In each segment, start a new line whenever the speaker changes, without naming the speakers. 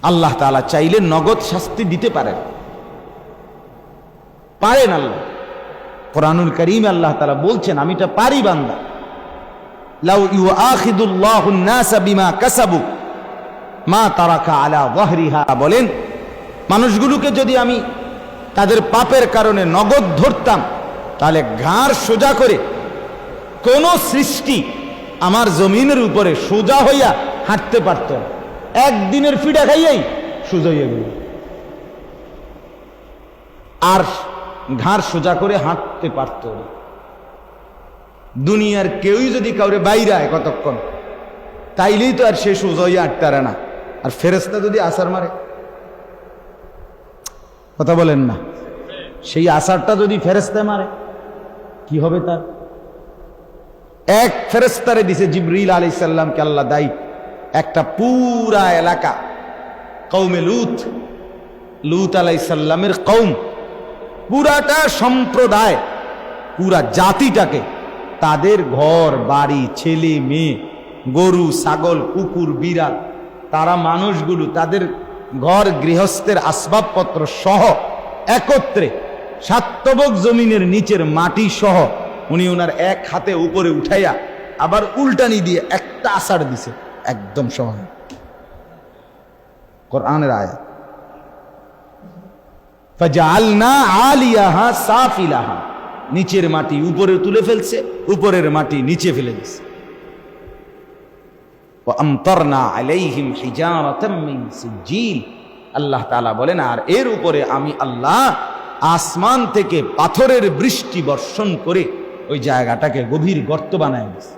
আল্লাহ তাআলা চাইলে নগদ শাস্তি দিতে পারেন, আল্লাহ। কোরআনুল কারীমে আল্লাহ তাআলা বলছেন, আমি এটা পারি বান্দা। লাউ ইউআখিদুল্লাহু আন-নাসা বিমা কাসাবু মা তারাকা আলা যাহরিহা, বলেন মানুষগুলোকে যদি আমি তাদের পাপের কারণে নগদ ধরতাম, তাহলে ঘাড় সোজা করে কোন সৃষ্টি আমার জমিনের উপরে সোজা হইয়া হাঁটতে পারত না। একদিনের ফিডা খাইয়াই সোজা হইয়া গেল, আর ঘাড় সোজা করে হাঁটতে পারত না। দুনিয়ার কেউই যদি কাউরে বাইরায় কতক্ষণ, তাইলেই তো আর সে সোজা হইয়া হাঁটতে পারে না। আর ফেরেশতা যদি আসার মারে, কথা বলেন না, সেই আসারটা যদি ফেরেশতা মারে কি হবে তার? এক ফেরেশতারে দিছে জিবরিল আলাইহিস সালামকে আল্লাহ দায়ী, একটা পুরা এলাকা কওমে লূত আলাইহিস সালামের কওম, পুরাটা সম্প্রদায়, পুরা জাতিটাকে, তাদের ঘর বাড়ি, ছেলে মেয়ে, গরু ছাগল কুকুর বিড়াল, তারা মানুষগুলো তাদের ঘর গৃহস্থের আসবাবপত্র সহ একত্রে সাতবক জমিনের নিচের মাটি সহ উনি ওনার এক হাতে উপরে উঠাইয়া আবার উল্টানি দিয়ে একটা আষাঢ় দিছে, একদম সমান। কোরআনের আয়াত, ফাজআলনা আলিয়াহা সাফিলাহা, নিচের মাটি উপরে তুলে ফেলছে, উপরের মাটি নিচে ফেলে দিছে। ওয়া আমতারনা আলাইহিম হিজারাতাম মিন সিজিল, আল্লাহ তাআলা বলেন, আর এর উপরে আমি আল্লাহ আসমান থেকে পাথরের বৃষ্টি বর্ষণ করে ওই জায়গাটাকে গভীর গর্ত বানায় দিয়েছে।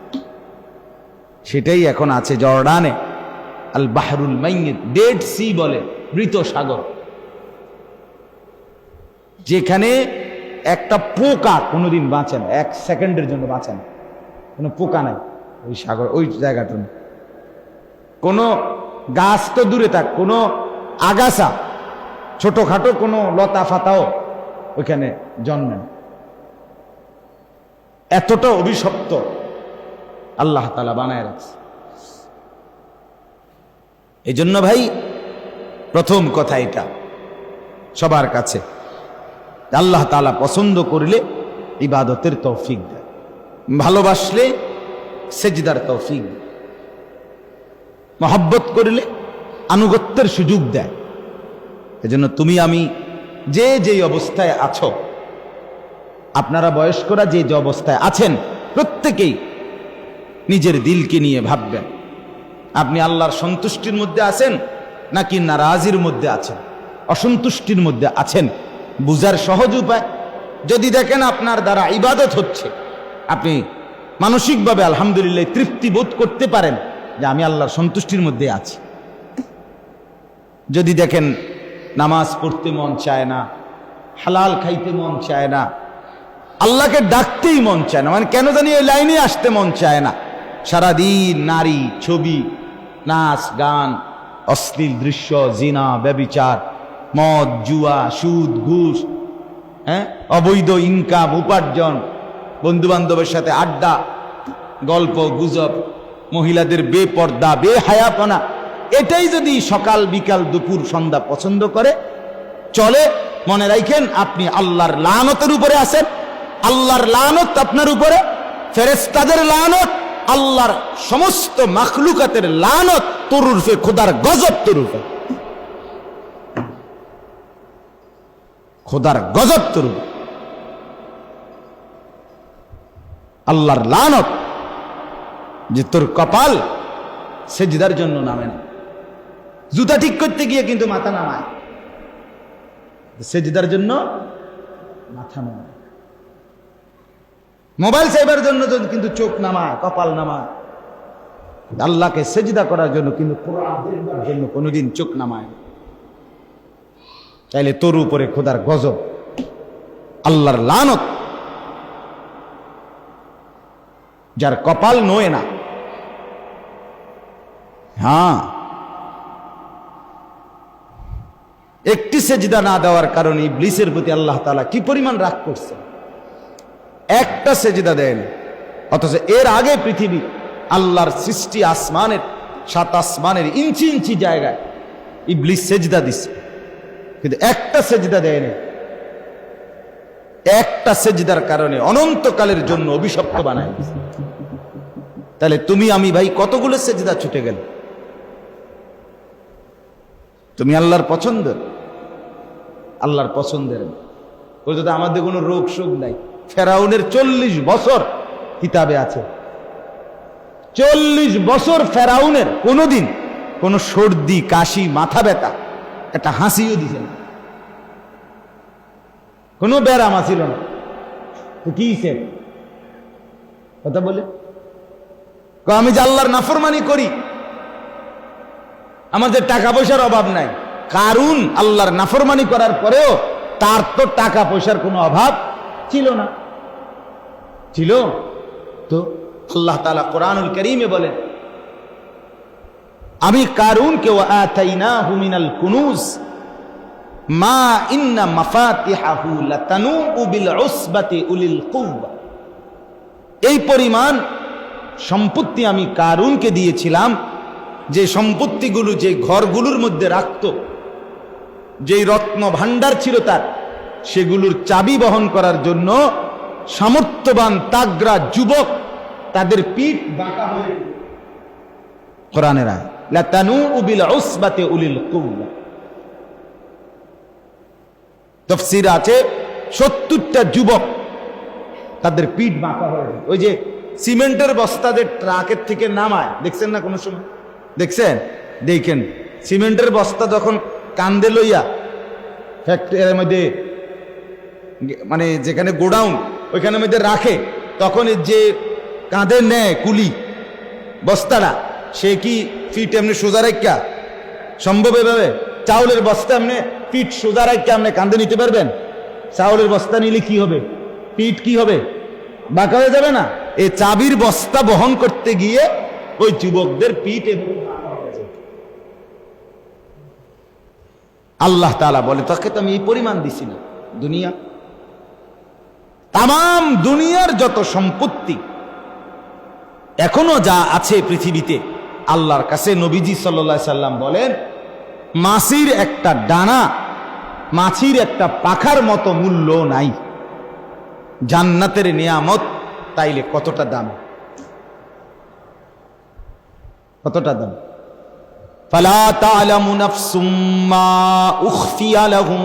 সেটাই এখন আছে জর্ডানে, আল বাহরুল মাইয়িত, ডেড সি বলে, মৃত সাগর, যেখানে একটা পোকা কোনোদিন বাঁচে না, এক সেকেন্ডের জন্য বাঁচে না, কোনো পোকা নাই ওই সাগর, ওই জায়গাটা। কোনো গাছ তো দূরে থাক, কোনো আগাছা ছোটখাটো কোনো লতা ফাতাও ওইখানে জন্মে না। এতটা অভিশপ্ত আল্লাহ তাআলা বানায় রাখছে। এই জন্য ভাই, প্রথম কথা এটা সবার কাছে, আল্লাহ তাআলা পছন্দ করলে ইবাদতের তৌফিক দেয়, ভালোবাসলে সেজদার তৌফিক দেয়, মহব্বত করলে আনুগত্যের সুযোগ দেয়। এজন্য তুমি আমি যে অবস্থায় আছো, আপনারা বয়স্করা যে অবস্থায় আছেন, প্রত্যেকেই নিজের দিলকে নিয়ে ভাববেন, আপনি আল্লাহর সন্তুষ্টির মধ্যে আছেন নাকি নারাজির মধ্যে আছেন, অসন্তুষ্টির মধ্যে আছেন। বুঝার সহজ উপায়, যদি দেখেন আপনার দ্বারা ইবাদত হচ্ছে, আপনি মানসিকভাবে আলহামদুলিল্লাহ তৃপ্তি বোধ করতে পারেন যে আমি আল্লাহর সন্তুষ্টির মধ্যে আছি। যদি দেখেন নামাজ পড়তে মন চায় না, হালাল খাইতে মন চায় না, আল্লাহকে ডাকতেই মন চায় না, মানে কেন জানি এই লাইনে আসতে মন চায় না, সারাদিন নারী, ছবি, নাচ গান, অশ্লীল দৃশ্য, জিনা, ব্যভিচার, মদ, জুয়া, সুদ, ঘুষ, অবৈধ ইনকাম, উপার্জন, বন্ধু বান্ধবের সাথে আড্ডা, গল্প গুজব, মহিলাদের বেপর্দা, বেহায়াপনা, এটাই যদি সকাল বিকাল দুপুর সন্ধ্যা পছন্দ করে চলে, মনে রাখেন আপনি আল্লাহর লানতের উপরে আছেন। আল্লাহর লানত আপনার উপরে, ফেরেশতাদের লানত, আল্লাহর সমস্ত মাখলুকাতের লানত, তরুরফে খোদার গজব, তরুরফে খোদার গজব, তরুর আল্লাহর লানত, যে তোর কপাল সেজদার জন্য নামে না। জুতা ঠিক করতে গিয়ে কিন্তু মাথা নামায়, সেজদার জন্য মাথা নামায়। মোবাইল চাইবার জন্য কিন্তু চোখ নামায়, কপাল নামায়। আল্লাহকে সেজদা করার জন্য কিন্তু কোরআন দেখবার জন্য কোনোদিন চোখ নামায়। তাইলে তোর উপরে খোদার গজব, আল্লাহর লানত, যার কপাল নয় না। হ্যাঁ, একটি সেজদা না দেওয়ার কারণে ইবলিসের প্রতি আল্লাহ তাআলা কি পরিমাণ রাগ করছে, একটা সেজদা দেয়নি। অথচ এর আগে পৃথিবী, আল্লাহর সৃষ্টি আসমানের, 7 আসমানের ইঞ্চি ইঞ্চি জায়গায় ইবলিস সেজদা দিছে, কিন্তু একটা সেজদা দেয়নি। একটা সেজদার কারণে অনন্তকালের জন্য অভিশপ্ত বানায় দিছে। তাহলে তুমি আমি ভাই কতগুলো সেজদা ছুটে গেল? তুমি আল্লাহর পছন্দ, আল্লাহর পছন্দের। ওই তো আমাদের কোনো রোগ শোক নাই। ফেরাউনের 40 বছর কিতাবে আছে, 40 বছর ফেরাউনের কোনোদিন কোনো সর্দি কাশি মাথা ব্যথা একটা হাসিও দিছে না, কোনো ব্যারাম আসিল না। তো কি কথা বলে আমি যে আল্লাহর নাফরমানি করি, আমাদের টাকা পয়সার অভাব নাই। কারুন আল্লাহর নাফরমানি করার পরেও তার তো টাকা পয়সার কোনো অভাব ছিল না। ছিল তো আল্লাহ তাআলা কোরআনুল কারীমে বলেন, আমি কারুনকে আতাইনাহু মিনাল কুনুজ মা ইন্না মাফাতিহাহু লাতানূউ বিল উসবাতি উলিল কুওয়া। এই পরিমাণ সম্পত্তি আমি কারুনকে দিয়েছিলাম, যে সম্পত্তিগুলো যে ঘরগুলোর মধ্যে রাখত, যেই রত্ন ভাণ্ডার ছিল তার, সেগুলোর চাবি বহন করার জন্য সামর্থ্যবান তাগড়া যুবক তাদের পিঠ বাঁকা হয়ে কোরআনের আয়াত লাতানূউ বিল উসবাতি উলিল কুওয়া। তাফসীর আছে 70টা যুবক তাদের পিঠ বাঁকা হয়ে যায়। ওই যে সিমেন্টের বস্তা যে ট্রাকের থেকে নামায়, দেখছেন না কোনো সময়? দেখছেন? দেখেন সিমেন্টের বস্তা যখন কান্দে লইয়া ফ্যাক্টরির মধ্যে, মানে যেখানে গোডাউন ওইখানের মধ্যে রাখে, তখন যে কাঁধে নেয় কুলি বস্তাটা, সে কি ফিট এমনি সোজা রাখা সম্ভব? এভাবে চাউলের বস্তা এমনি পিঠ সোজা রাখা আপনি কাঁধে নিতে পারবেন? চাউলের বস্তা নিলে কি হবে? পিঠ কি হবে? বাঁকা হয়ে যাবে না? এই চাবির বস্তা বহন করতে গিয়ে ওই যুবকদের পিঠ এবং আল্লাহ তাআলা বলে, তোকে তো আমি এই পরিমাণ দিছি না। দুনিয়া, তাম দুনিয়ার যত সম্পত্তি এখনো যা আছে পৃথিবীতে, আল্লাহর কাছে নবীজি সাল্লাল্লাহু আলাইহি সাল্লাম বলেন, মাছির একটা ডানা, মাছির একটা পাখার মতো মূল্য নাই। জান্নাতের নিয়ামত তাইলে কতটা দাম, কতটা দাম। ফালা তা'লামু নাফসুম মা উখফিয়া লাহুম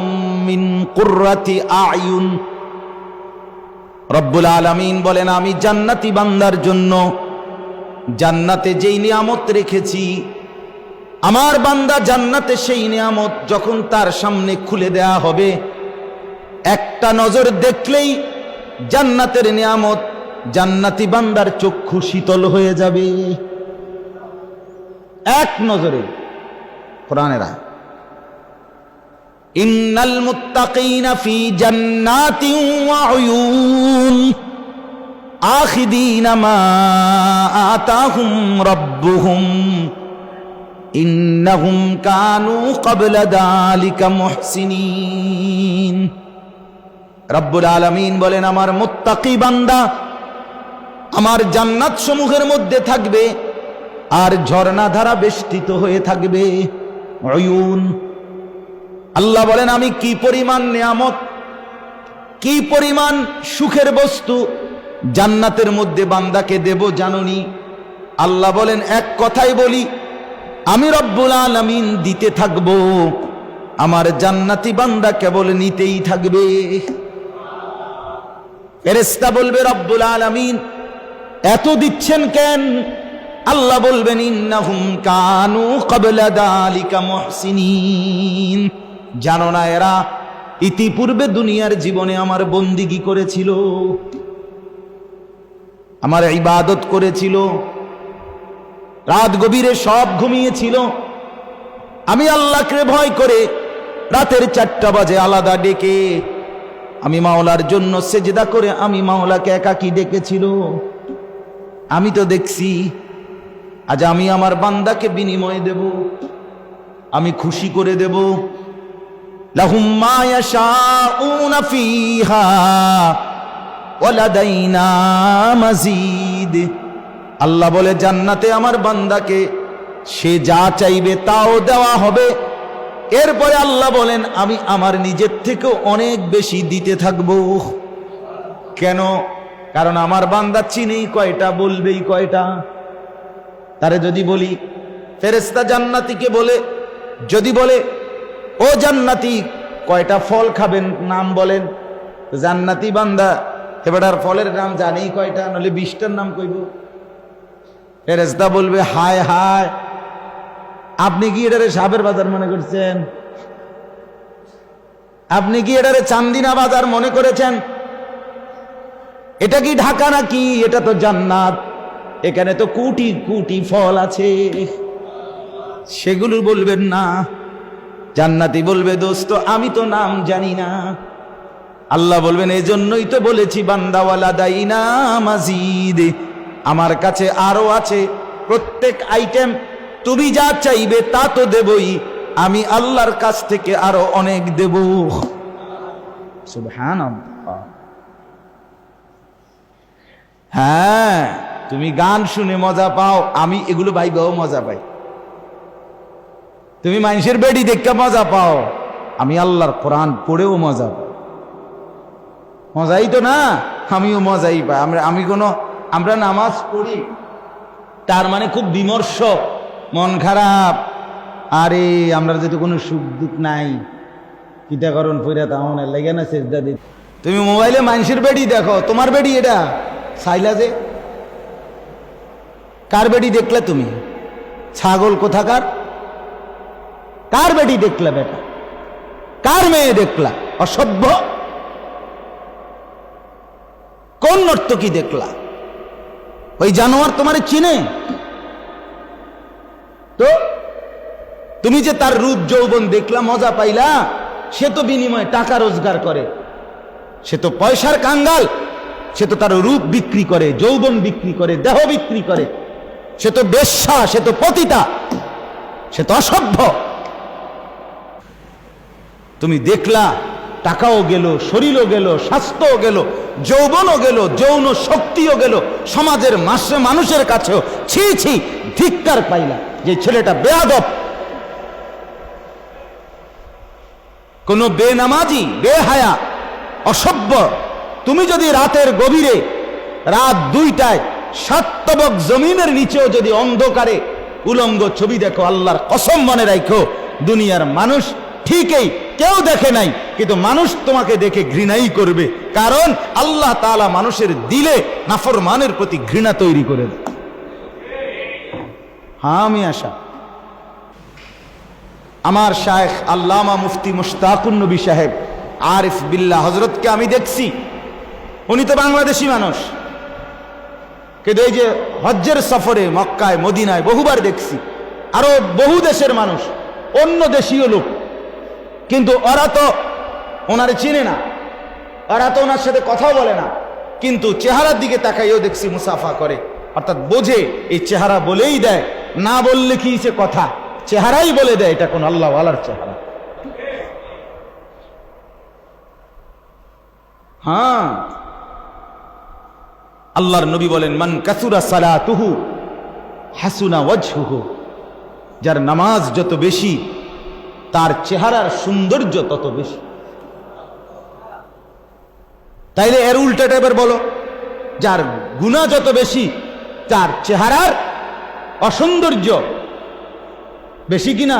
মিন কুররাতি আ'য়ুন। রব্বুল আলামিন বলেন, আমি জান্নাতি বান্দার জন্য জান্নাতে যেই নিয়ামত রেখেছি, আমার বান্দা জান্নাতে সেই নিয়ামত যখন তার সামনে খুলে দেয়া হবে, একটা নজর দেখলেই জান্নাতের নিয়ামত জান্নাতি বান্দার চক্ষু শীতল হয়ে যাবে এক নজরে। কোরআনের আয়াত, ইন্নাল মুত্তাকিনা ফি জান্নাতিন ওয়া উয়ুন আখিদিনা মা আতাহুম রাব্বুহুম ইন্নাহুম কানু ক্বাবলা যালিকা মুহসিনিন। রব্বুল আলামিন বলেন, আমার মুত্তাকি বান্দা আমার জান্নাত সমূহের মধ্যে থাকবে, আর ঝর্ণা ধারা বেষ্টিত হয়ে থাকবে। উয়ুন, আল্লাহ বলেন আমি কি পরিমাণ নিয়ামত, কি পরিমাণ সুখের বস্তু জান্নাতের মধ্যে বান্দাকে দেব জাননি? আল্লাহ বলেন, এক কথাই বলি, আমি রব্বুল আলামিন দিতে থাকব, আমার জান্নাতি বান্দা কেবল নিতেই থাকবে। ফেরেশতা বলবে, রব্বুল আলামিন এত দিচ্ছেন কেন? আল্লাহ বলবেন, ইন্নাহুম কানু ক্বাবলা যালিকা মুহসিনিন। জানো না এরা ইতিপূর্বে দুনিয়ার জীবনে আমার বন্দিগি করেছিল, আমার ইবাদত করেছিল, রাত গভীরে সব ঘুমিয়েছিল। আমি আল্লাহকে ভয় করে রাতের 4টা বাজে আলাদা ডেকে আমি মাওলার জন্য সেজদা করে আমি মাওলাকে একাকী ডেকেছিল। আমি তো দেখছি আজ আমি আমার বান্দাকে বিনিময় দেব, আমি খুশি করে দেব। লাহুম মা ইয়াশাউনা ফিহা ওয়া লাদাইনা মাজিদ। আল্লাহ বলে, জান্নাতে আমার বান্দাকে সে যা চাইবে তাও দেওয়া হবে, এরপরে আল্লাহ বলেন আমি আমার নিজের থেকেও অনেক বেশি দিতে থাকবো। কেন? কারণ আমার বান্দা চিনেই কয়টা, বলবেই কয়টা। তারে যদি বলি, ফেরেশতা জান্নাতীকে বলে, যদি বলে ও জান্নাতি কয়টা ফল খাবেন নাম বলেন, জান্নাতি বান্দা এবার ফলের নাম জানেই কয়টা, নলে 20টার নাম কইব। ফেরেশতা বলবে হায় হায়, আপনি কি এটারে সাবের বাজার মনে করছেন? আপনি কি এটারে চান্দিনা বাজার মনে করেছেন? এটা কি ঢাকা নাকি? এটা তো জান্নাত, এখানে তো কোটি কোটি ফল আছে। সেগুলো বলবেন না। জান্নাতি বলবে দোস্ত আমি তো নাম জানি না। আল্লাহ বলবেন এজন্যই তো বলেছি বান্দাওয়ালা দাইনা মাজিদ, আমার কাছে আরো আছে। প্রত্যেক আইটেম তুমি যা চাইবে তা তো দেবই, আমি আল্লাহর কাছ থেকে আরো অনেক দেব। সুবহানাল্লাহ। হ্যাঁ, তুমি গান শুনে মজা পাও, আমি এগুলো ভাইবাও মজা পাই। তুমি মানুষের বেডি দেখে মজা পাও, আমি আল্লাহর কোরআন পড়েও মজা পাই। মজাই তো না, আমিও মজাই পাই। আমরা নামাজ পড়ি, তার মানে খুব বিমর্ষ, মন খারাপ। আরে আমরা যদি কোনো সুখ দুঃখ নাই, কিতাকরণ ফিরা তাহন লেগে না সেজদা দিই। তুমি মোবাইলে মানুষের বেডি দেখো, তোমার বেডি এটা সাইলা যে কার বেডি দেখলে তুমি? ছাগল কোথাকার? কার বেডি দেখলা বেটা? কার মেয়ে দেখলা? অসভ্য। কোন নর্তকী দেখলা? ওই জানোয়ার তোমারে চিনে? তো তুমি যে তার রূপ যৌবন দেখলা, মজা পাইলা, সে তো বিনিময়ে টাকা রোজগার করে, সে তো পয়সার কাঙ্গাল, সে তো তার রূপ বিক্রি করে, যৌবন বিক্রি করে, দেহ বিক্রি করে, সে তো বেশ্যা, সে তো পতিতা, সে তো অসভ্য। তুমি দেখলা, টাকাও গেল, শরীরও গেল, স্বাস্থ্যও গেল, যৌবনও গেল, যৌন শক্তিও গেল, সমাজের মানুষের কাছেও ছি ছি ধিক্কার পাইলা যে ছেলেটা বেয়াদব। কোন বেনামাজি, বেহায়া, অসভ্য তুমি যদি রাতের গভীরে, রাত 2টায় সাতবক জমিনের নিচেও যদি অন্ধকারে উলঙ্গ ছবি দেখো, আল্লাহর কসম মনে রাখো, দুনিয়ার মানুষ ঠিকই কেউ দেখে নাই, কিন্তু মানুষ তোমাকে দেখে ঘৃণাই করবে। কারণ আল্লাহ তাআলা মানুষের দিলে নাফরমানের প্রতি ঘৃণা তৈরি করে দেয়। হ্যাঁ, আমি আশা আমার শায়েখ আল্লামা মুফতি মুশতাকুন নবী সাহেব আরিফ বিল্লাহ হযরতকে আমি দেখছি। উনি তো বাংলাদেশি মানুষ, কিন্তু এই যে হজ্জের সফরে মক্কায় মদিনায় বহুবার দেখছি। আরো বহু দেশের মানুষ, অন্য দেশীয় লোক, কিন্তু ওরা তো ওনারে চিনে না, ওরা তো ওনার সাথে কথাও বলে না, কিন্তু চেহারার দিকে তাকাইও দেখছি মুসাফা করে। অর্থাৎ বোঝে এই চেহারা বলেই দেয়, না বললে কি সে কথা, চেহারাই বলে দেয় এটা কোন আল্লাহ ওয়ালার চেহারা। হ্যাঁ, আল্লাহর নবী বলেন মান কাসুরা সালাতুহু হাসুনা ওয়াজহুহু, যার নামাজ যত বেশি তার চেহারার সৌন্দর্য তত বেশি। তাইলে এর উল্টাটা এবার বলো, যার গুনাহ যত বেশি তার চেহারার অসৌন্দর্য বেশি কিনা?